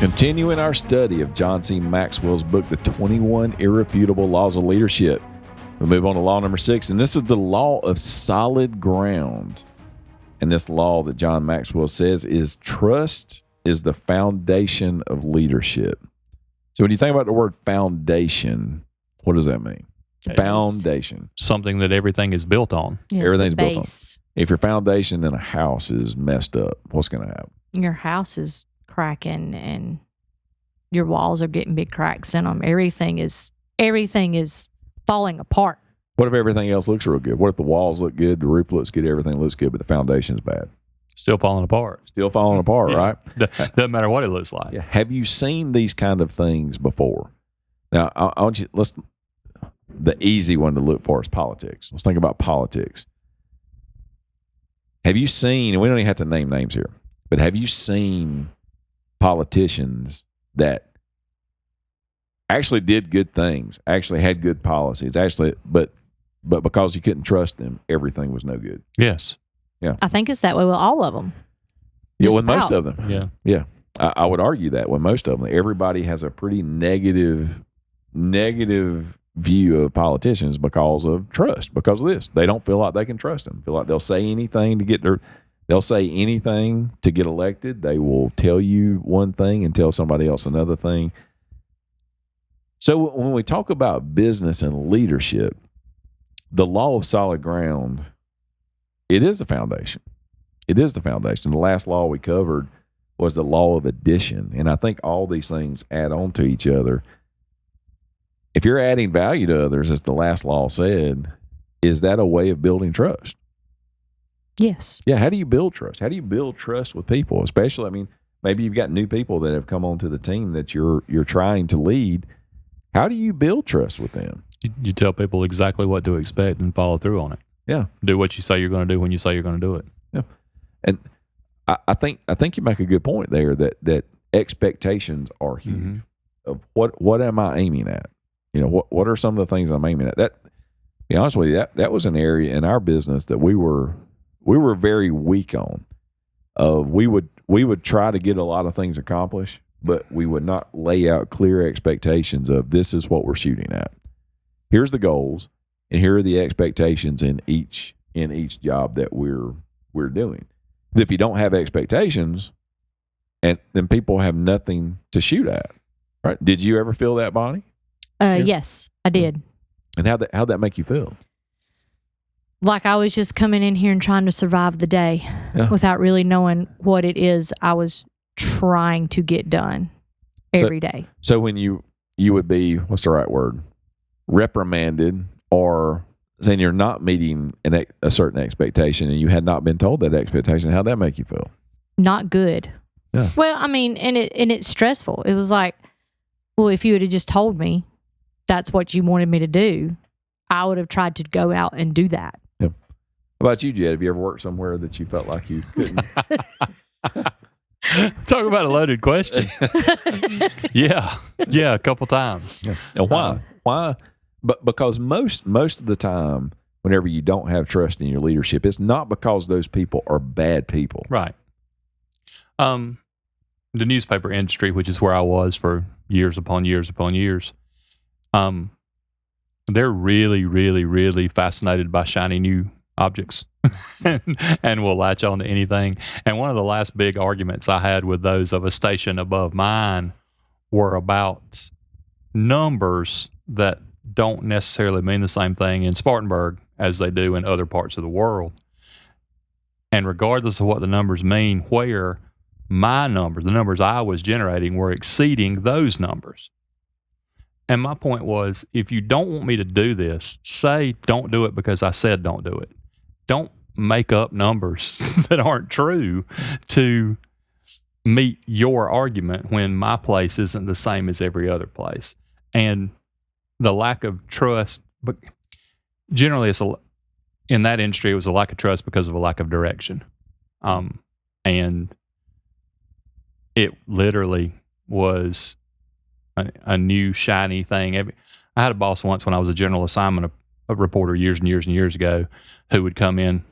Continuing our study of John C. Maxwell's book, The 21 Irrefutable Laws of Leadership. We move on to law number 6, and this is the law of solid ground. And this law that John Maxwell says is trust is the foundation of leadership. So when you think about the word foundation, what does that mean? Foundation. Something that everything is built on. Yes, Everything's built on. base. If your foundation in a house is messed up, what's going to happen? Your house is cracking and your walls are getting big cracks in them. Everything is falling apart. What if everything else looks real good? What if the walls look good, the roof looks good, everything looks good, but the foundation's bad? Still falling apart. Still falling apart, Yeah. right? Doesn't matter what it looks like. Yeah. Have you seen these kind of things before? Now, I want you, the easy one to look for is politics. Let's think about politics. Have you seen, and we don't even have to name names here, but have you seen politicians that actually did good things, actually had good policies, but because you couldn't trust them, everything was no good? Yes. I think it's that way with all of them. Yeah, Just with most about. of them. Yeah. Yeah. I would argue that with most of them, everybody has a pretty negative view of politicians because of trust, because of this. They don't feel like they can trust them. Feel like they'll say anything to get elected. They will tell you one thing and tell somebody else another thing. So when we talk about business and leadership, the law of solid ground, it is the foundation. It is the foundation. The last law we covered was the law of addition. And I think all these things add on to each other. If you're adding value to others, as the last law said, is that a way of building trust? Yes. Yeah. How do you build trust? How do you build trust with people? Especially, maybe you've got new people that have come onto the team that you're trying to lead. How do you build trust with them? You tell people exactly what to expect and follow through on it. Yeah. Do what you say you're going to do when you say you're going to do it. Yeah. And I think you make a good point there that expectations are huge. Mm-hmm. Of what am I aiming at? What are some of the things I'm aiming at? That, to be honest with you, that was an area in our business that we were very weak on. We would try to get a lot of things accomplished, but we would not lay out clear expectations of this is what we're shooting at. Here's the goals, and here are the expectations in each job that we're doing. If you don't have expectations, and then people have nothing to shoot at, right? Did you ever feel that, Bonnie? Yes, I did. And how'd that make you feel? Like I was just coming in here and trying to survive the day without really knowing what it is I was trying to get done every day. So when you would be, what's the right word? Reprimanded or saying you're not meeting a certain expectation and you had not been told that expectation, how'd that make you feel? Not good. Yeah. Well, and it's stressful. It was like, well, if you would have just told me that's what you wanted me to do, I would have tried to go out and do that. Yeah. How about you, Jed? Have you ever worked somewhere that you felt like you couldn't? Talk about a loaded question. Yeah, a couple times. Yeah. Now, why? But because most of the time, whenever you don't have trust in your leadership, it's not because those people are bad people. Right. The newspaper industry, which is where I was for years upon years upon years, they're really, really, really fascinated by shiny new objects and will latch on to anything. And one of the last big arguments I had with those of a station above mine were about numbers that don't necessarily mean the same thing in Spartanburg as they do in other parts of the world. And regardless of what the numbers mean, where my numbers, the numbers I was generating, were exceeding those numbers. And my point was, if you don't want me to do this, say don't do it because I said don't do it. Don't make up numbers that aren't true to meet your argument when my place isn't the same as every other place. And the lack of trust, but generally in that industry, it was a lack of trust because of a lack of direction. And it literally was a new shiny thing. I had a boss once when I was a general assignment a reporter years and years and years ago who would come in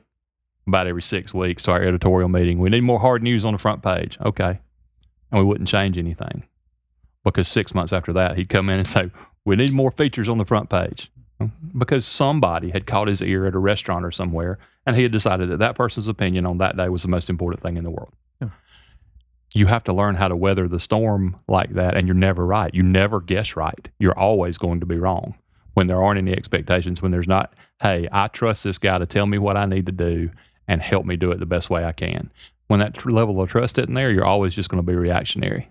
about every 6 weeks to our editorial meeting. We need more hard news on the front page. Okay. and we wouldn't change anything. Because 6 months after that, he'd come in and say, we need more features on the front page. Because somebody had caught his ear at a restaurant or somewhere, and he had decided that that person's opinion on that day was the most important thing in the world. Yeah. You have to learn how to weather the storm like that, and you're never right. You never guess right. You're always going to be wrong when there aren't any expectations, when there's not, hey, I trust this guy to tell me what I need to do and help me do it the best way I can. When that level of trust isn't there, you're always just going to be reactionary.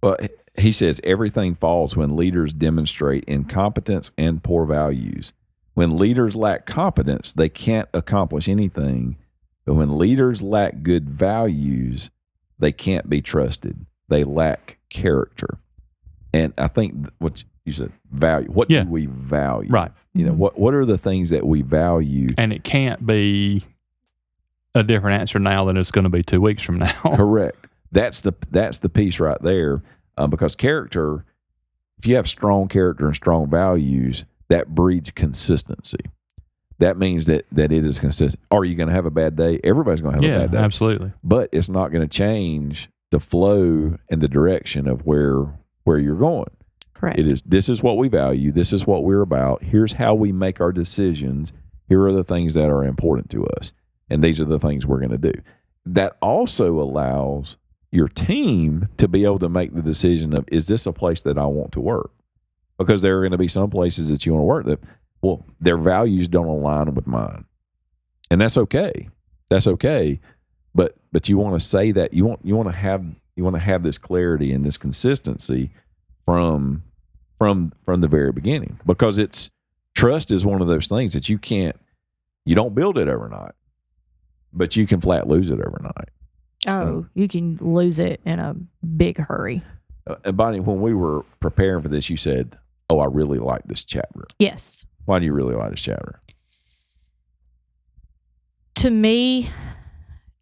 Well, he says everything falls when leaders demonstrate incompetence and poor values. When leaders lack competence, they can't accomplish anything. But when leaders lack good values, they can't be trusted. They lack character. And I think what you said, value. What do we value? Right. You know, what are the things that we value? And it can't be a different answer now than it's going to be 2 weeks from now. Correct. That's the piece right there. Because character, if you have strong character and strong values, that breeds consistency. That means that it is consistent. Are you going to have a bad day? Everybody's going to have a bad day. Absolutely. But it's not going to change the flow and the direction of where you're going. Correct. This is what we value. This is what we're about. Here's how we make our decisions. Here are the things that are important to us. And these are the things we're going to do. That also allows your team to be able to make the decision of, is this a place that I want to work? Because there are going to be some places that you want to work that, well, their values don't align with mine. And that's okay. That's okay. But you want to say that you want to have this clarity and this consistency from the very beginning, because trust is one of those things that you don't build it overnight, but you can flat lose it overnight. Oh, you can lose it in a big hurry. And Bonnie, when we were preparing for this, you said, "Oh, I really like this chapter." Yes. Why do you really like this chapter? To me,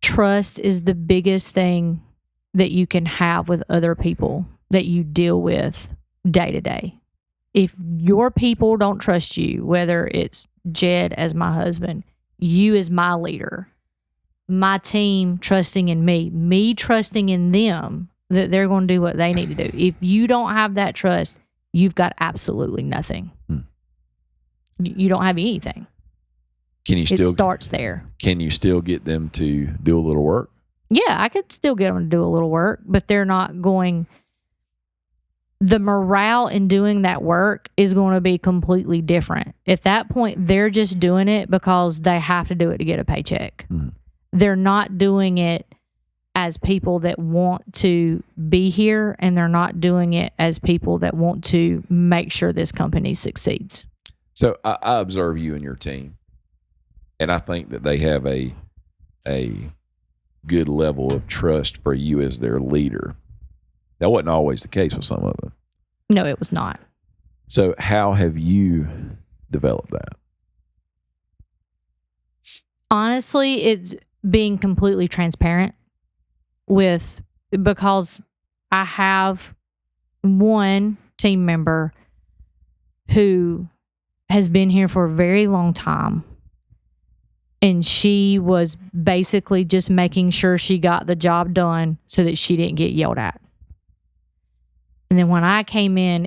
trust is the biggest thing that you can have with other people that you deal with day to day. If your people don't trust you, whether it's Jed as my husband, you as my leader, my team trusting in me trusting in them, that they're going to do what they need to do. If you don't have that trust, you've got absolutely nothing. You don't have anything. It starts there. Can you still get them to do a little work? Yeah, I could still get them to do a little work, but they're not going. The morale in doing that work is going to be completely different. At that point, they're just doing it because they have to do it to get a paycheck. They're not doing it as people that want to be here, and they're not doing it as people that want to make sure this company succeeds. So I observe you and your team, and I think that they have a good level of trust for you as their leader. That wasn't always the case with some of them. No, it was not. So how have you developed that? Honestly, it's being completely transparent because I have one team member who has been here for a very long time, and she was basically just making sure she got the job done so that she didn't get yelled at. And then when I came in,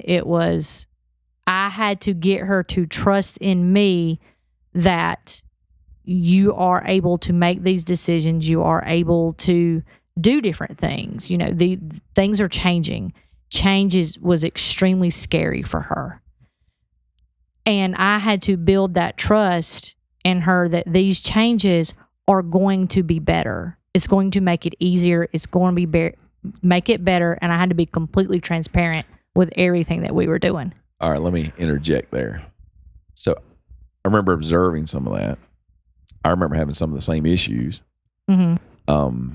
I had to get her to trust in me that you are able to make these decisions. You are able to do different things. You know, the things are changing. Change was extremely scary for her. And I had to build that trust in her that these changes are going to be better. It's going to make it easier. It's going to be make it better. And I had to be completely transparent with everything that we were doing. All right, let me interject there. So I remember observing some of that. I remember having some of the same issues. Mm-hmm.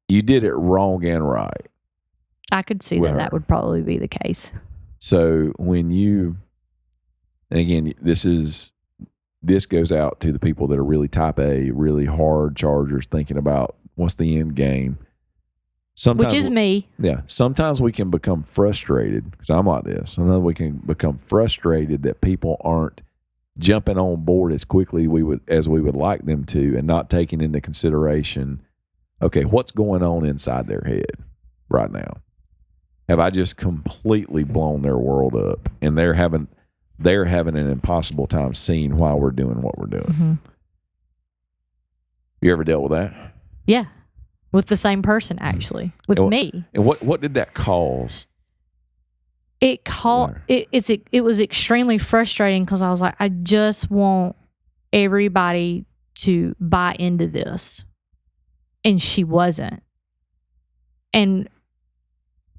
You did it wrong and right. I could see that would probably be the case. So when and again, this goes out to the people that are really type A, really hard chargers, thinking about what's the end game. Sometimes, which is me. Yeah. Sometimes we can become frustrated, because I'm like this. Sometimes we can become frustrated that people aren't jumping on board as quickly as we would like them to, and not taking into consideration okay, what's going on inside their head right now? Have I just completely blown their world up, and they're having an impossible time seeing why we're doing what we're doing? Mm-hmm. You ever dealt with that? Yeah. With the same person, actually, with me. And what did that cause? It was extremely frustrating because I was like, I just want everybody to buy into this. And she wasn't. And,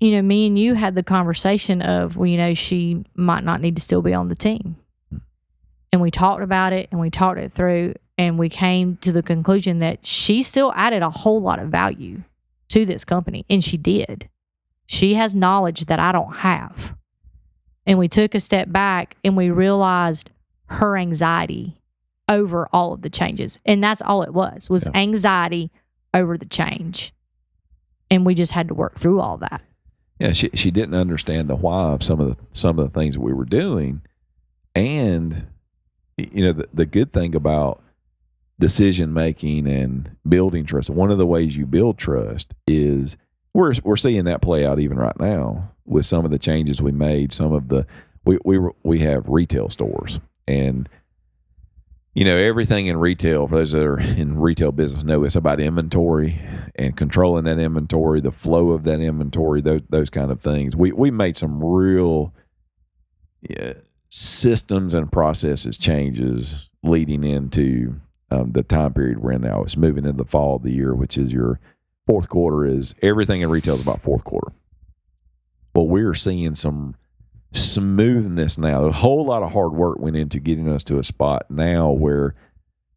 me and you had the conversation of, well, she might not need to still be on the team. And we talked about it and we talked it through, and we came to the conclusion that she still added a whole lot of value to this company. And she did. She has knowledge that I don't have. And we took a step back and we realized her anxiety over all of the changes. And that's all it was anxiety over the change. And we just had to work through all that. Yeah, she didn't understand the why of some of the things that we were doing. And the good thing about decision making and building trust, one of the ways you build trust is we're seeing that play out even right now with some of the changes we made. Some of the we have retail stores, and everything in retail, for those that are in retail business know, it's about inventory and controlling that inventory, the flow of that inventory, those kind of things. We made some real systems and processes changes leading into the time period we're in now. It's moving into the fall of the year, which is your fourth quarter. Is everything in retail is about fourth quarter. Well, we're seeing some smoothness now. A whole lot of hard work went into getting us to a spot now where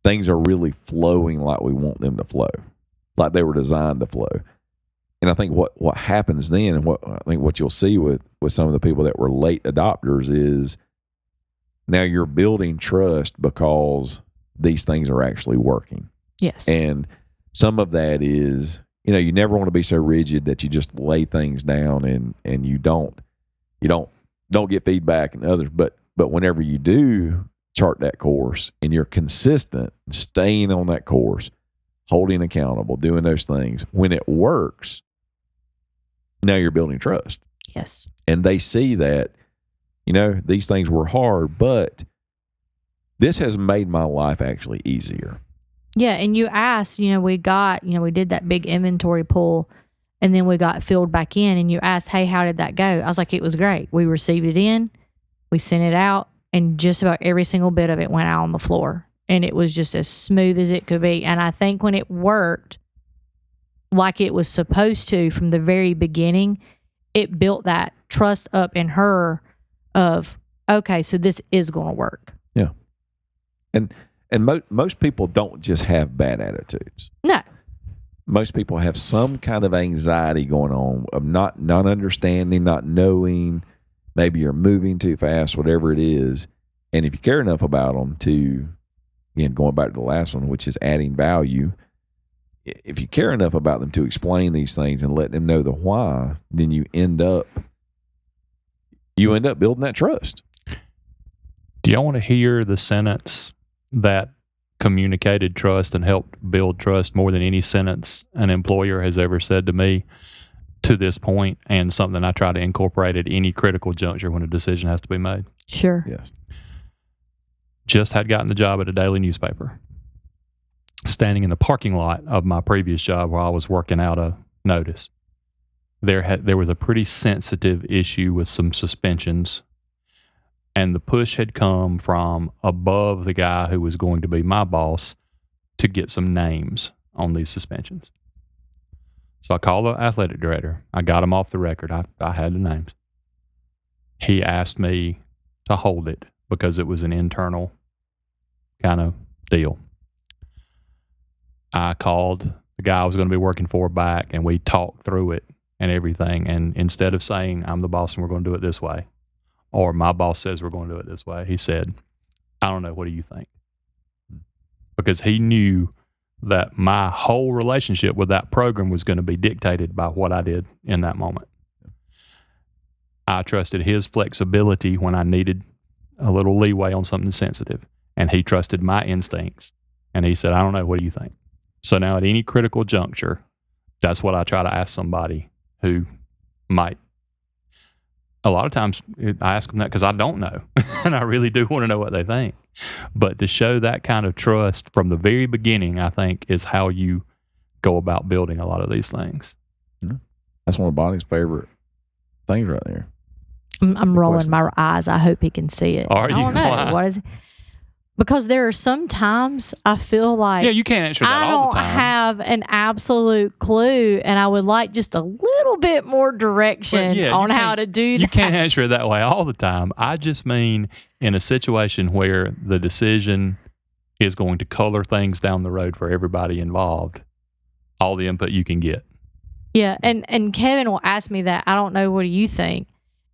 things are really flowing like we want them to flow, like they were designed to flow. And I think what happens then, and what you'll see with some of the people that were late adopters, is now you're building trust because these things are actually working. Yes. And some of that is, you never want to be so rigid that you just lay things down and you don't get feedback and others. But whenever you do chart that course and you're consistent, staying on that course, holding accountable, doing those things, when it works, now you're building trust. Yes. And they see that, these things were hard, but this has made my life actually easier. Yeah. And you asked, we did that big inventory pull, and then we got filled back in, and you asked, hey, how did that go? I was like, it was great. We received it in, we sent it out, and just about every single bit of it went out on the floor. And it was just as smooth as it could be. And I think when it worked like it was supposed to from the very beginning, it built that trust up in her of, okay, so this is going to work. Yeah. And most people don't just have bad attitudes. No. Most people have some kind of anxiety going on of not understanding, not knowing. Maybe you're moving too fast, whatever it is. And if you care enough about them to, again, going back to the last one, which is adding value, if you care enough about them to explain these things and let them know the why, then you end up building that trust. Do y'all want to hear the sentence that communicated trust and helped build trust more than any sentence an employer has ever said to me to this point, and something I try to incorporate at any critical juncture when a decision has to be made? Sure. Yes. Just had gotten the job at a daily newspaper. Standing in the parking lot of my previous job while I was working out a notice, there was a pretty sensitive issue with some suspensions, and the push had come from above the guy who was going to be my boss to get some names on these suspensions. So I called the athletic director. I got him off the record. I had the names. He asked me to hold it because it was an internal kind of deal. I called the guy I was going to be working for back, and we talked through it and everything. And instead of saying, I'm the boss and we're going to do it this way, or my boss says we're going to do it this way, he said, I don't know, what do you think? Because he knew that my whole relationship with that program was going to be dictated by what I did in that moment. I trusted his flexibility when I needed a little leeway on something sensitive, and he trusted my instincts. And he said, I don't know, what do you think? So now at any critical juncture, That's what I try to ask somebody who might. A lot of times I ask them that because I don't know, and I really do want to know what they think. But to show that kind of trust from the very beginning, I think, is how you go about building a lot of these things. Yeah. That's one of Bonnie's favorite things right there. I'm rolling my eyes. I hope he can see it. Are you? I don't know. Why? What is it? Because there are some times I feel like Yeah, you can't answer that I all don't the time. have an absolute clue, and I would like just a little bit more direction on how to do that. You can't answer it that way all the time. I just mean in a situation where the decision is going to color things down the road for everybody involved, all the input you can get. Yeah, and Kevin will ask me that. I don't know, what do you think?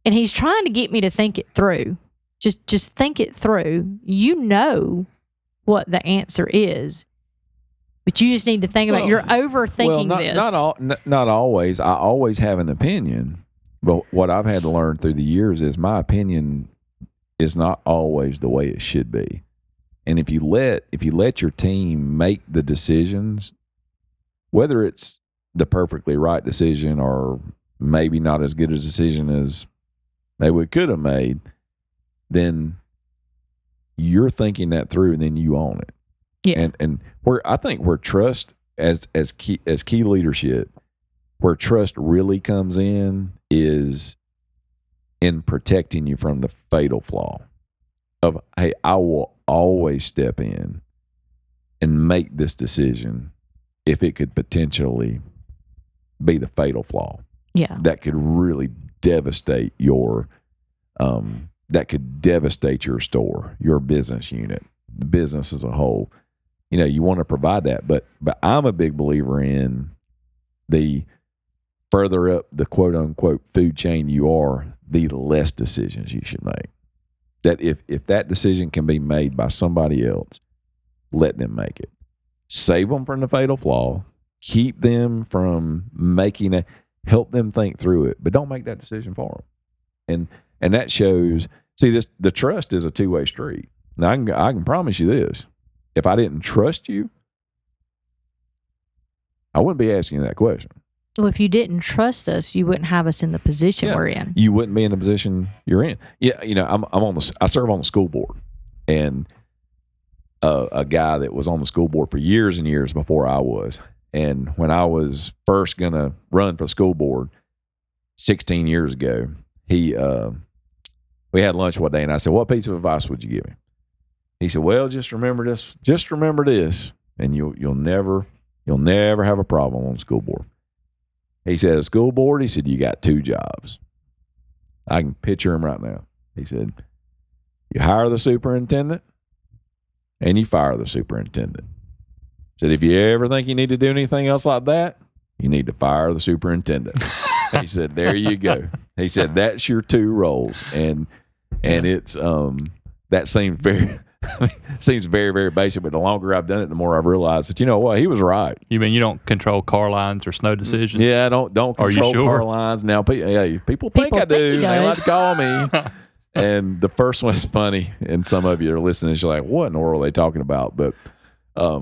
And he's trying to get me to think it through. Just think it through. You know what the answer is, but you just need to think about it. You're overthinking this. Not always. I always have an opinion, but what I've had to learn through the years is my opinion is not always the way it should be. And if you let your team make the decisions, whether it's the perfectly right decision or maybe not as good a decision as maybe we could have made, then you're thinking that through, and then you own it. Yeah. And I think where trust as key leadership, where trust really comes in is in protecting you from the fatal flaw of, hey, I will always step in and make this decision if it could potentially be the fatal flaw. Yeah. That could really devastate your store, your business unit, the business as a whole. You know, you want to provide that, but I'm a big believer in the further up the quote unquote food chain you are, the less decisions you should make. That if that decision can be made by somebody else, let them make it. Save them from the fatal flaw. Keep them from help them think through it, but don't make that decision for them. And that shows. See, the trust is a two-way street. Now, I can promise you this: if I didn't trust you, I wouldn't be asking you that question. Well, if you didn't trust us, you wouldn't have us in the position we're in. You wouldn't be in the position you're in. Yeah, you know, I serve on the school board, and a guy that was on the school board for years and years before I was. And when I was first going to run for the school board 16 years ago, we had lunch one day, and I said, what piece of advice would you give me? He said, well, just remember this, and you'll never have a problem on the school board. He said, at school board, he said, you got two jobs. I can picture him right now. He said, you hire the superintendent and you fire the superintendent. He said, if you ever think you need to do anything else like that, you need to fire the superintendent. He said, there you go. He said, that's your two roles. And it's, that seems very, very basic, but the longer I've done it, the more I've realized that, you know what, he was right. You mean you don't control car lines or snow decisions? Yeah, I don't control car lines. Now, people think I do. They like to call me. And the first one is funny, and some of you are listening, you're like, what in the world are they talking about? But I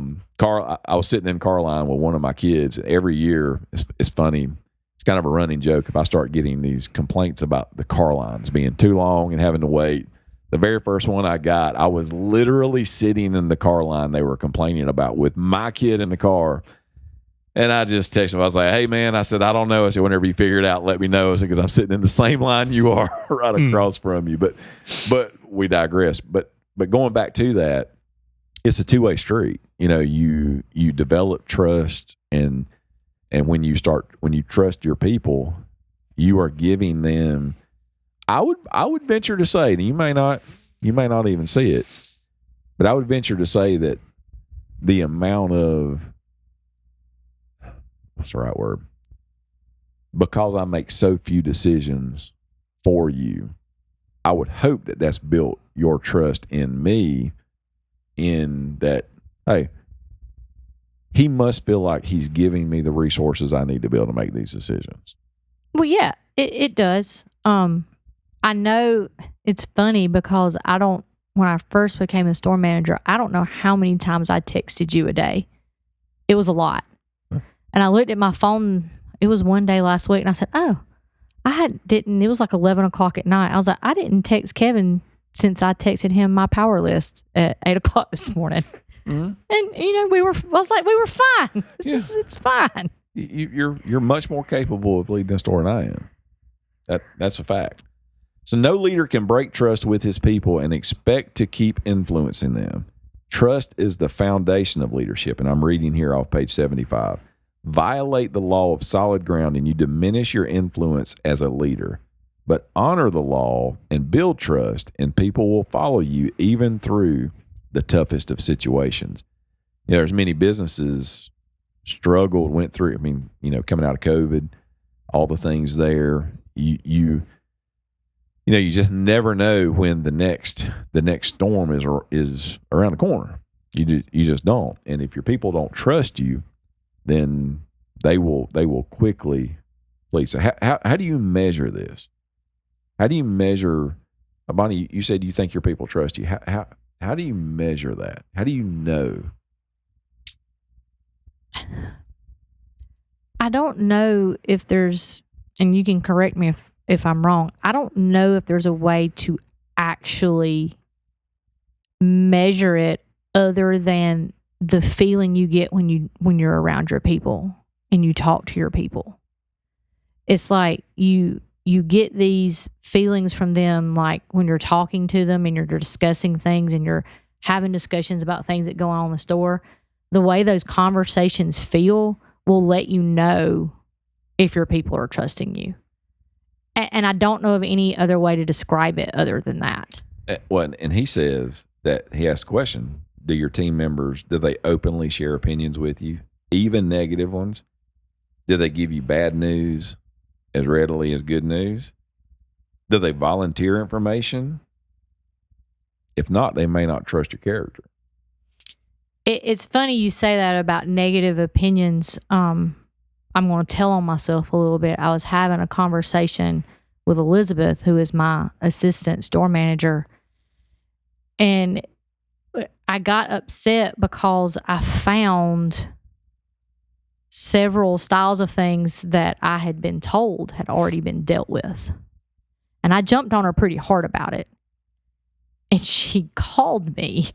was sitting in car line with one of my kids. Every year, it's funny. It's kind of a running joke. If I start getting these complaints about the car lines being too long and having to wait, the very first one I got, I was literally sitting in the car line they were complaining about with my kid in the car. And I just texted him. I was like, hey, man, I said, I don't know. I said, whenever you figure it out, let me know. I said, because I'm sitting in the same line you are right across from you. But we digress. But going back to that, it's a two-way street. You know, you develop trust, and when you trust your people, you are giving them, I would venture to say, and you may not even see it, but I would venture to say that the amount of, what's the right word? Because I make so few decisions for you, I would hope that that's built your trust in me, in that, hey, he must feel like he's giving me the resources I need to be able to make these decisions. Well, yeah, it does. I know it's funny because when I first became a store manager, I don't know how many times I texted you a day. It was a lot. And I looked at my phone. It was one day last week, and I said, "Oh, didn't." It was like 11 o'clock at night. I was like, "I didn't text Kevin since I texted him my power list at 8 o'clock this morning." Mm-hmm. And I was like, we were fine. It's fine. You're much more capable of leading a store than I am. That's a fact. So no leader can break trust with his people and expect to keep influencing them. Trust is the foundation of leadership, and I'm reading here off page 75. Violate the law of solid ground and you diminish your influence as a leader. But honor the law and build trust, and people will follow you even through the toughest of situations. There's many businesses struggled, went through, coming out of COVID, all the things there. You just never know when the next storm is around the corner. You just don't. And if your people don't trust you, then they will quickly flee. So how do you measure this? How do you measure, Bonnie, you said you think your people trust you. How do you measure that? How do you know? I don't know if there's, and you can correct me if I'm wrong, I don't know if there's a way to actually measure it other than the feeling you get when you're around your people and you talk to your people. It's like you get these feelings from them, like when you're talking to them and you're discussing things and you're having discussions about things that go on in the store. The way those conversations feel will let you know if your people are trusting you. And I don't know of any other way to describe it other than that. Well, and he says that he asks the question, do your team members, do they openly share opinions with you, even negative ones? Do they give you bad news as readily as good news? Do they volunteer information? If not, they may not trust your character. It's funny you say that about negative opinions. I'm going to tell on myself a little bit. I was having a conversation with Elizabeth, who is my assistant store manager, and I got upset because I found several styles of things that I had been told had already been dealt with. And I jumped on her pretty hard about it. And she called me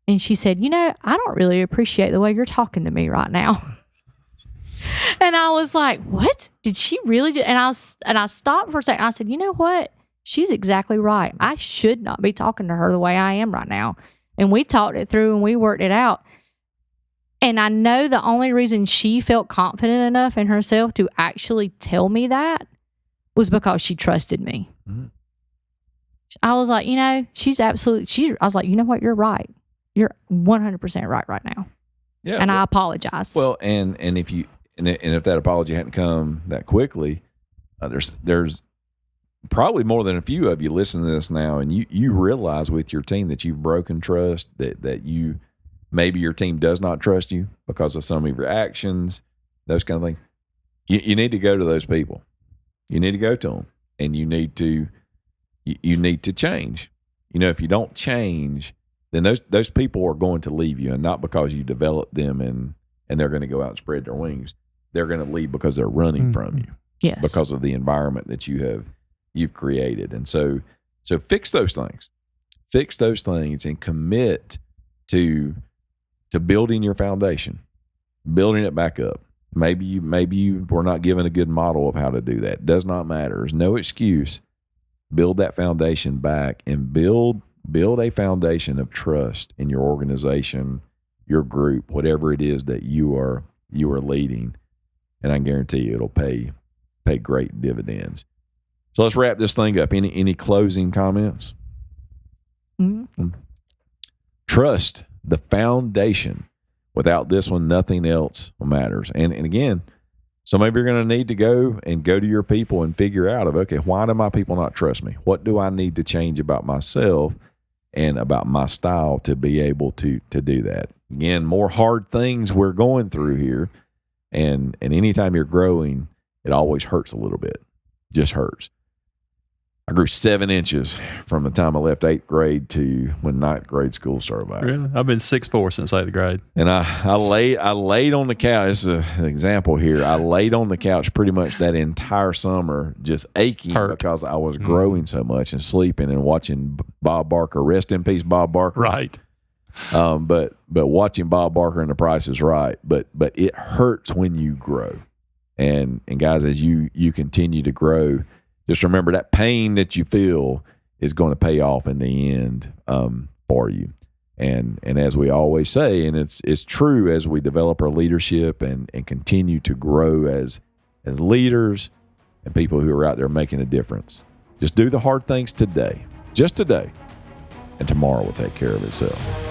and she said, I don't really appreciate the way you're talking to me right now. And I was like, what? Did she really? And I stopped for a second. I said, you know what? She's exactly right. I should not be talking to her the way I am right now. And we talked it through and we worked it out. And I know the only reason she felt confident enough in herself to actually tell me that was because she trusted me. Mm-hmm. I was like, she's absolutely, I was like, you know what? You're right. You're 100% right now. Yeah. And I apologize. Well, and if that apology hadn't come that quickly, there's probably more than a few of you listening to this now, and you realize with your team that you've broken trust, that you, maybe your team does not trust you because of some of your actions, those kind of things. You need to go to those people. You need to go to them, and you need to change. If you don't change, then those people are going to leave you, and not because you developed them and they're going to go out and spread their wings. They're going to leave because they're running from you. Yes. Because of the environment that you've created. And so fix those things. Fix those things and commit to building your foundation, building it back up. Maybe you were not given a good model of how to do that. Does not matter. There's no excuse. Build that foundation back and build a foundation of trust in your organization, your group, whatever it is that you are leading. And I guarantee you it'll pay great dividends. So let's wrap this thing up. Any closing comments? Mm-hmm. Trust, the foundation. Without this one, nothing else matters. And again, so maybe you're going to need to go to your people and figure out okay, why do my people not trust me? What do I need to change about myself and about my style to be able to do that? Again, more hard things we're going through here. And anytime you're growing, it always hurts a little bit. Just hurts. I grew 7 inches from the time I left 8th grade to when 9th grade school started back. Really? I've been 6'4" since 8th grade. And I laid on the couch. This is an example here. I laid on the couch pretty much that entire summer, just aching because I was growing so much and sleeping and watching Bob Barker. Rest in peace, Bob Barker. Right. But watching Bob Barker and The Price is Right. But it hurts when you grow. And guys, as you continue to grow, just remember that pain that you feel is going to pay off in the end for you. And as we always say, and it's true as we develop our leadership and continue to grow as leaders and people who are out there making a difference. Just do the hard things today, just today, and tomorrow will take care of itself.